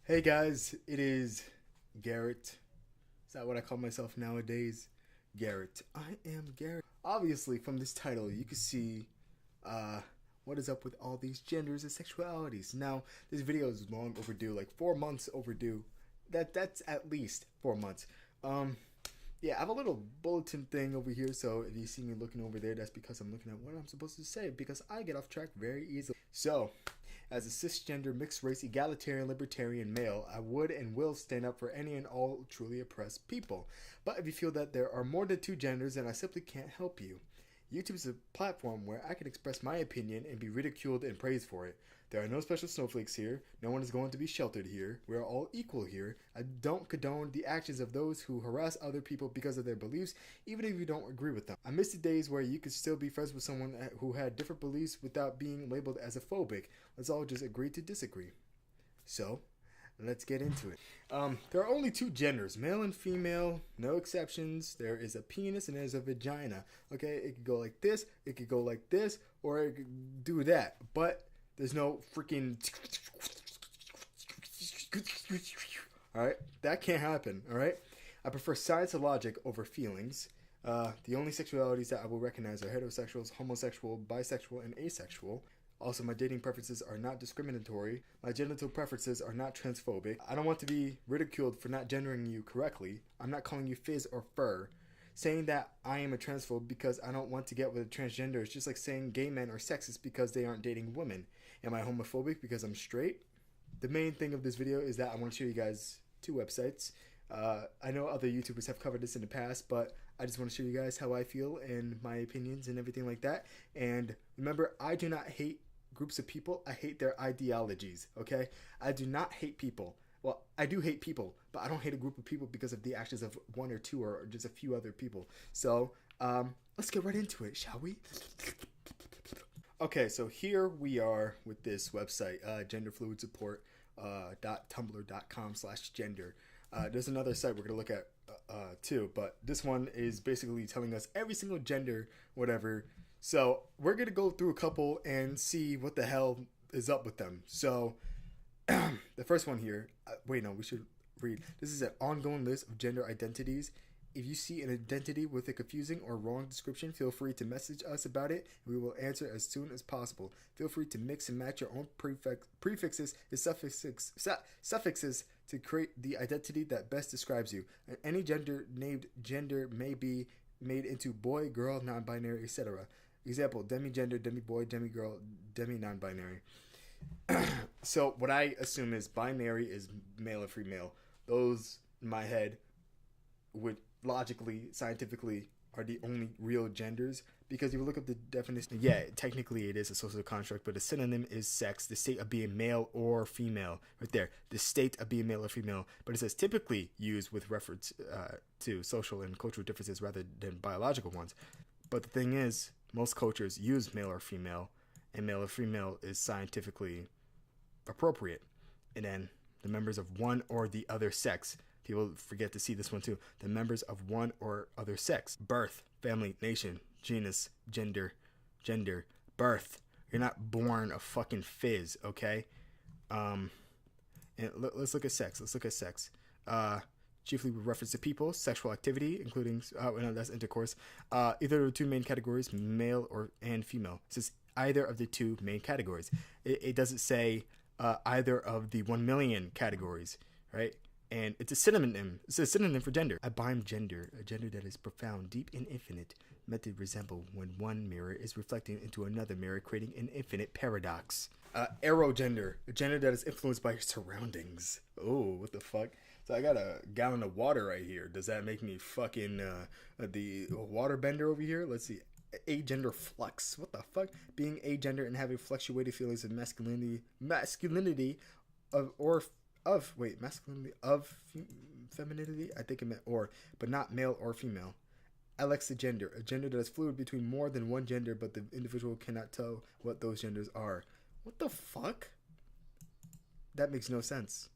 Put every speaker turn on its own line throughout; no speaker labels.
Hey guys, it is Garrett. Is that what I call myself nowadays? Garrett. I am Garrett. Obviously, from this title, you can see uh, what is up with all these genders and sexualities. Now, this video is long overdue, like 4 months overdue. That's at least 4 months. Um, yeah, I have a little bulletin thing over here, so if you see me looking over there, that's because I'm looking at what I'm supposed to say, because I get off track very easily. So, as a cisgender, mixed race, egalitarian, libertarian male, I would and will stand up for any and all truly oppressed people. But if you feel that there are more than two genders, then I simply can't help you. YouTube is a platform where I can express my opinion and be ridiculed and praised for it. There are no special snowflakes here. No one is going to be sheltered here. We are all equal here. I don't condone the actions of those who harass other people because of their beliefs, even if you don't agree with them. I miss the days where you could still be friends with someone who had different beliefs without being labeled as a phobic. Let's all just agree to disagree. So, let's get into it. There are only two genders, male and female, no exceptions. There is a penis and there's a vagina. Okay, it could go like this, it could go like this, or it could do that. But there's no freaking. Alright, that can't happen, alright? I prefer science and logic over feelings. The only sexualities that I will recognize are heterosexuals, homosexual, bisexual, and asexual. Also, my dating preferences are not discriminatory. My genital preferences are not transphobic. I don't want to be ridiculed for not gendering you correctly. I'm not calling you fizz or fur. Saying that I am a transphobe because I don't want to get with a transgender is just like saying gay men are sexist because they aren't dating women. Am I homophobic because I'm straight? The main thing of this video is that I want to show you guys two websites. I know other YouTubers have covered this in the past, but I just want to show you guys how I feel and my opinions and everything like that. And remember, I do not hate groups of people. I hate their ideologies, okay? I do not hate people. Well, I do hate people, but I don't hate a group of people because of the actions of one or two or just a few other people. So, let's get right into it, shall we? Okay, so here we are with this website, genderfluidsupport.tumblr.com/gender. There's another site we're going to look at too, but this one is basically telling us every single gender, whatever. So we're going to go through a couple and see what the hell is up with them. So the first one here, wait, no, we should read. This is an ongoing list of gender identities. If you see an identity with a confusing or wrong description, feel free to message us about it, and we will answer as soon as possible. Feel free to mix and match your own prefixes and suffixes to create the identity that best describes you. Any gender named gender may be made into boy, girl, non-binary, etc. Example, demi-gender, demi-boy, demi-girl, demi-non-binary. So what I assume is binary is male or female. Those, in my head, would logically, scientifically, are the only real genders. Because if you look up the definition, yeah, technically it is a social construct, but a synonym is sex, the state of being male or female. Right there, the state of being male or female. But it says typically used with reference to social and cultural differences rather than biological ones. But the thing is, most cultures use male or female, and male or female is scientifically appropriate. And then the members of one or the other sex. People forget to see this one too. The members of one or other sex. Birth, family, nation, genus, gender, birth. You're not born a fucking fizz, okay? And let's look at sex. Chiefly with reference to people, sexual activity, including, no, that's intercourse. Either of the two main categories, male and female. It says either of the two main categories. It doesn't say either of the 1 million categories, right? And it's a synonym. It's a synonym for gender. A gender, a gender that is profound, deep, and infinite, meant to resemble when one mirror is reflecting into another mirror, creating an infinite paradox. Aerogender, a gender that is influenced by your surroundings. Oh, what the fuck? So I got a gallon of water right here. Does that make me fucking the waterbender over here? Let's see. Agender flux. What the fuck? Being agender and having fluctuating feelings of masculinity masculinity of femininity. I think it meant or, but not male or female. Alexigender, a gender that is fluid between more than one gender, but the individual cannot tell what those genders are. What the fuck? That makes no sense.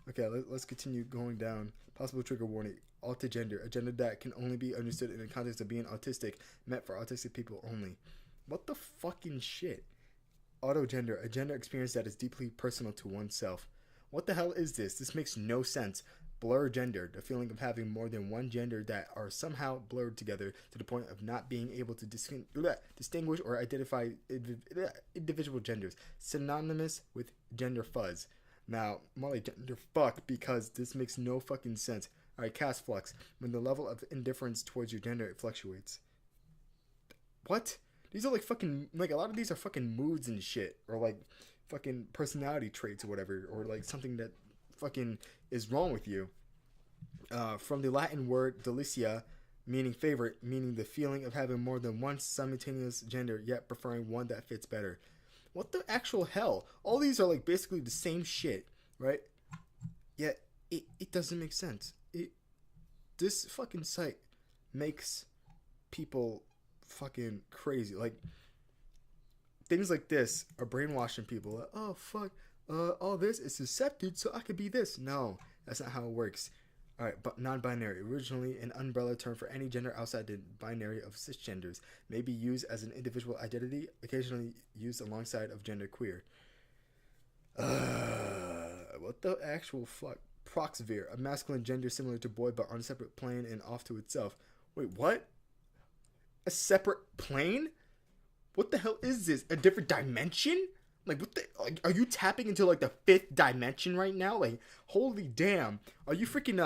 Okay, let's continue going down. Possible trigger warning. Autogender, a gender that can only be understood in the context of being autistic, meant for autistic people only. What the fucking shit? Autogender, a gender experience that is deeply personal to oneself. What the hell is this? This makes no sense. Blur gender, the feeling of having more than one gender that are somehow blurred together to the point of not being able to distinguish or identify individual genders. Synonymous with gender fuzz. Now, more like gender fuck, because this makes no fucking sense. Alright, cast flux. When the level of indifference towards your gender fluctuates. What? These are like fucking, like a lot of these are fucking moods and shit. Or like fucking personality traits or whatever. Or like something that fucking is wrong with you. From the Latin word delicia, meaning favorite, meaning the feeling of having more than one simultaneous gender, yet preferring one that fits better. What the actual hell? All these are like basically the same shit, right? Yet it doesn't make sense. This fucking site makes people fucking crazy. Like, things like this are brainwashing people. Like, oh fuck, all this is accepted, so I could be this. No, that's not how it works. All right, but non-binary, originally an umbrella term for any gender outside the binary of cisgenders, may be used as an individual identity, occasionally used alongside of gender queer. What the actual fuck? Proxvere, a masculine gender similar to boy but on a separate plane and off to itself. Wait, what? A separate plane? What the hell is this? A different dimension? Like, what the? Like, are you tapping into like the 5th dimension right now? Like, holy damn! Are you freaking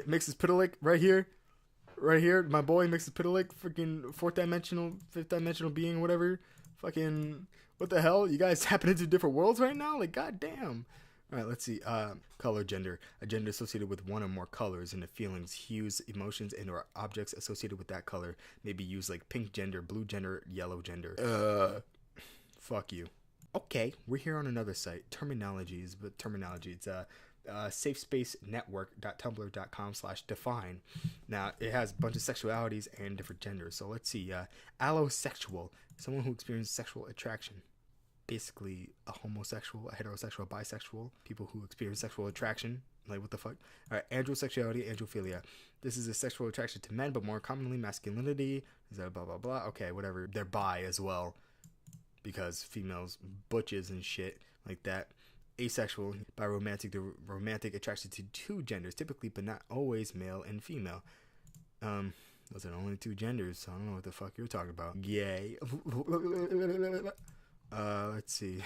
Mixes Pitalik right here? Right here, my boy Mixes Pitalik, freaking 4th dimensional, 5th dimensional being, whatever. Fucking, what the hell? You guys tapping into different worlds right now? Like, goddamn. All right, let's see. Color gender. A gender associated with one or more colors and the feelings, hues, emotions, and or objects associated with that color may be used like pink gender, blue gender, yellow gender. Fuck you. Okay, we're here on another site. Terminologies, but terminology. It's safespacenetwork.tumblr.com/define. Now, it has a bunch of sexualities and different genders. So let's see. Allosexual. Someone who experiences sexual attraction. Basically a homosexual, a heterosexual, bisexual, people who experience sexual attraction. Like, what the fuck? All right, androsexuality, androphilia. This is a sexual attraction to men, but more commonly masculinity. Is that blah, blah, blah? Okay, whatever. They're bi as well, because females, butches and shit like that. Asexual, biromantic, the romantic attraction to two genders, typically, but not always, male and female. Those are only two genders, so I don't know what the fuck you're talking about. Gay. Let's see.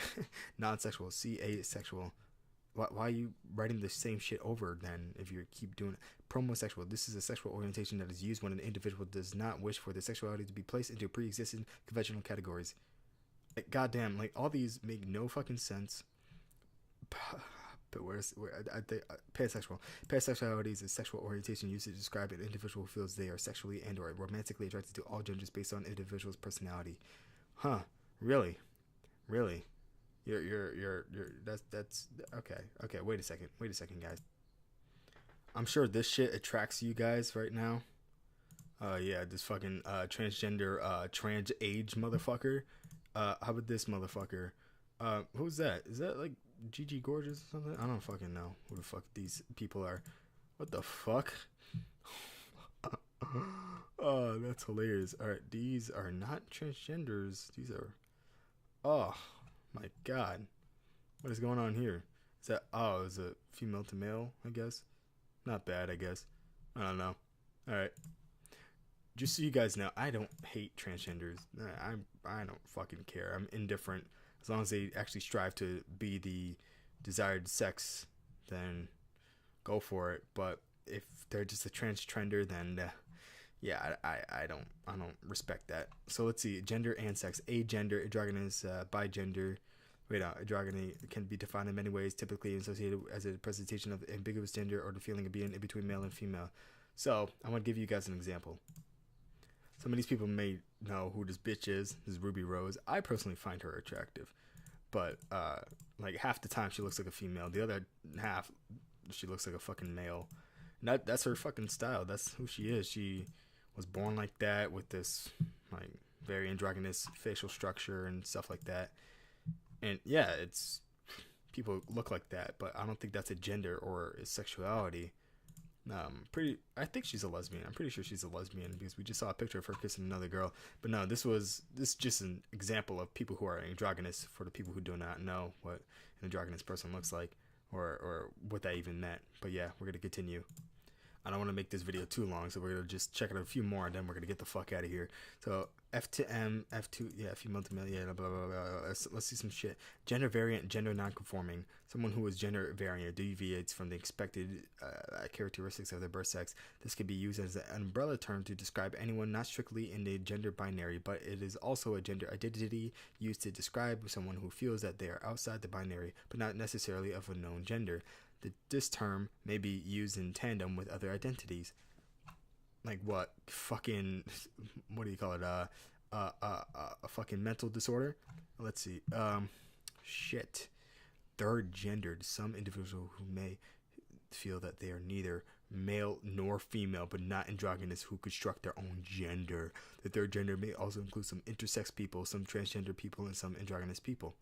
Non-sexual, asexual. Why are you writing the same shit over then if you keep doing it? Promosexual. This is a sexual orientation that is used when an individual does not wish for their sexuality to be placed into pre-existing conventional categories. Like, goddamn, like, all these make no fucking sense. But pansexual. Pansexuality is a sexual orientation used to describe an individual who feels they are sexually and or romantically attracted to all genders based on an individual's personality. Huh? Really? That's okay. Wait a second, guys. I'm sure this shit attracts you guys right now. Yeah, this fucking transgender trans age motherfucker. How about this motherfucker? Who's that? Is that like Gigi Gorgeous or something? I don't fucking know who the fuck these people are. What the fuck? Oh, that's hilarious. All right, these are not transgenders. These are. Oh my god, what is going on here? Is that? Oh, is it female to male? I guess. Not bad. I guess. I don't know. All right. Just so you guys know, I don't hate transgenders. I don't fucking care. I'm indifferent. As long as they actually strive to be the desired sex, then go for it. But if they're just a trender, then yeah, I don't respect that. So let's see, gender and sex. Agender, androgynous, bigender. Androgyny can be defined in many ways, typically associated as a presentation of ambiguous gender or the feeling of being in between male and female. So I'm gonna give you guys an example. Some of these people may know who this bitch is. This is Ruby Rose. I personally find her attractive, but like half the time she looks like a female. The other half, she looks like a fucking male. And that's her fucking style. That's who she is. She was born like that with this like very androgynous facial structure and stuff like that. And yeah, it's people look like that, but I don't think that's a gender or a sexuality. I think she's a lesbian. I'm pretty sure she's a lesbian because we just saw a picture of her kissing another girl. But no, this is just an example of people who are androgynous, for the people who do not know what an androgynous person looks like, or what that even meant. But yeah, we're gonna continue. I don't want to make this video too long, so we're going to just check out a few more, and then we're going to get the fuck out of here. So, F to M, F2, yeah, female to male, yeah, blah, blah, blah. Let's see some shit. Gender variant, gender non-conforming. Someone who is gender variant or deviates from the expected characteristics of their birth sex. This could be used as an umbrella term to describe anyone not strictly in the gender binary, but it is also a gender identity used to describe someone who feels that they are outside the binary, but not necessarily of a known gender. This term may be used in tandem with other identities. Like what? Fucking, what do you call it? A fucking mental disorder? Let's see. Shit. Third gendered. Some individual who may feel that they are neither male nor female, but not androgynous, who construct their own gender. The third gender may also include some intersex people, some transgender people, and some androgynous people.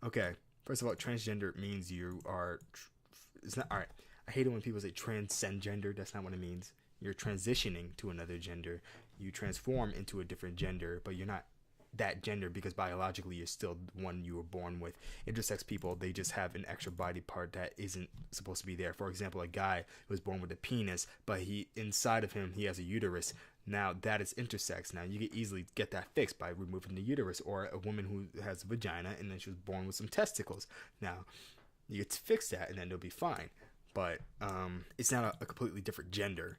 Okay. First of all, transgender means you are... It's not, all right. I hate it when people say transcend gender. That's not what it means. You're transitioning to another gender. You transform into a different gender, but you're not that gender because biologically you're still one you were born with. Intersex people, they just have an extra body part that isn't supposed to be there. For example, a guy who was born with a penis, but inside of him he has a uterus. Now that is intersex. Now you can easily get that fixed by removing the uterus, or a woman who has a vagina and then she was born with some testicles. Now you get to fix that and then they'll be fine. But it's not a completely different gender.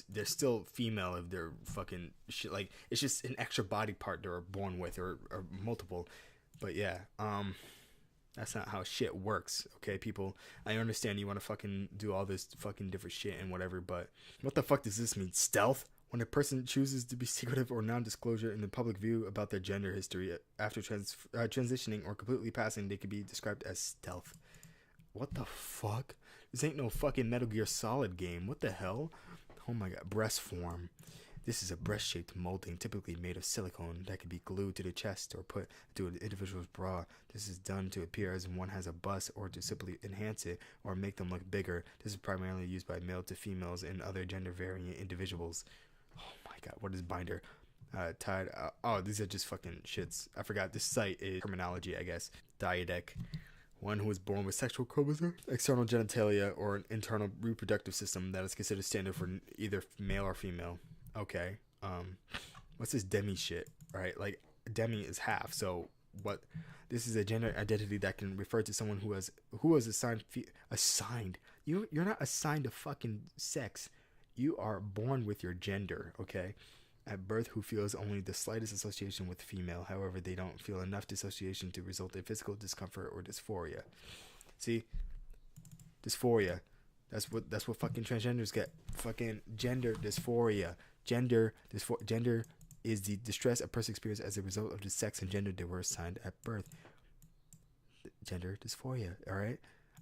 They're still female if they're fucking shit. Like, it's just an extra body part they're born with, or multiple. But yeah, that's not how shit works. Okay, people, I understand you want to fucking do all this fucking different shit and whatever, but what the fuck does this mean? Stealth? When a person chooses to be secretive or non-disclosure in the public view about their gender history after transitioning or completely passing, they could be described as stealth. What the fuck? This ain't no fucking Metal Gear Solid game. What the hell? Oh my god. Breast form. This is a breast-shaped molding typically made of silicone that can be glued to the chest or put to an individual's bra. This is done to appear as one has a bust, or to simply enhance it or make them look bigger. This is primarily used by male to females and other gender-variant individuals. Oh my god. What is binder? Tied. Oh, these are just fucking shits. I forgot. This site is terminology, I guess. Diadec. One who is born with sexual chromosomes, external genitalia, or an internal reproductive system that is considered standard for either male or female. Okay. What's this demi shit? Right? Like, demi is half. So what? This is a gender identity that can refer to someone who was assigned. You're not assigned a fucking sex. You are born with your gender. Okay. At birth, who feels only the slightest association with female. However, they don't feel enough dissociation to result in physical discomfort or dysphoria. See, dysphoria. That's what fucking transgenders get. Fucking gender dysphoria. Gender is the distress a person experiences as a result of the sex and gender they were assigned at birth. Gender dysphoria. All right.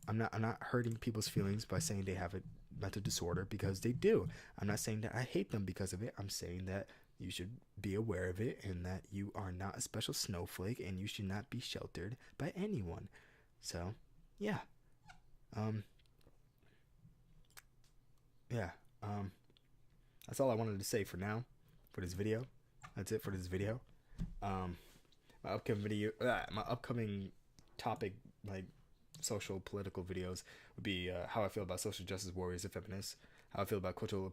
I'm not hurting people's feelings by saying they have a mental disorder, because they do. I'm not saying that I hate them because of it. I'm saying that you should be aware of it, and that you are not a special snowflake, and you should not be sheltered by anyone. So, yeah. That's all I wanted to say for now, for this video. That's it for this video. My upcoming topic, like social political videos, would be how I feel about social justice warriors and feminists, how I feel about cultural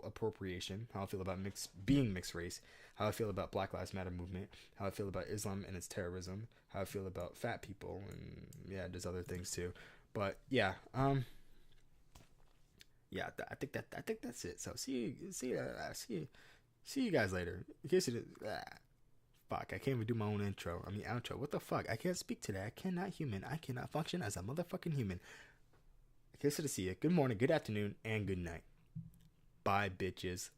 appropriation, how I feel about being mixed race, how I feel about Black Lives Matter movement, how I feel about Islam and its terrorism, how I feel about fat people, and yeah, there's other things too. But yeah, I think that's it. So see you guys later. In case you didn't, fuck, I can't even do my own outro. What the fuck? I can't speak today. I cannot function as a motherfucking human. In case to see you. Good morning, good afternoon, and good night. Bye, bitches.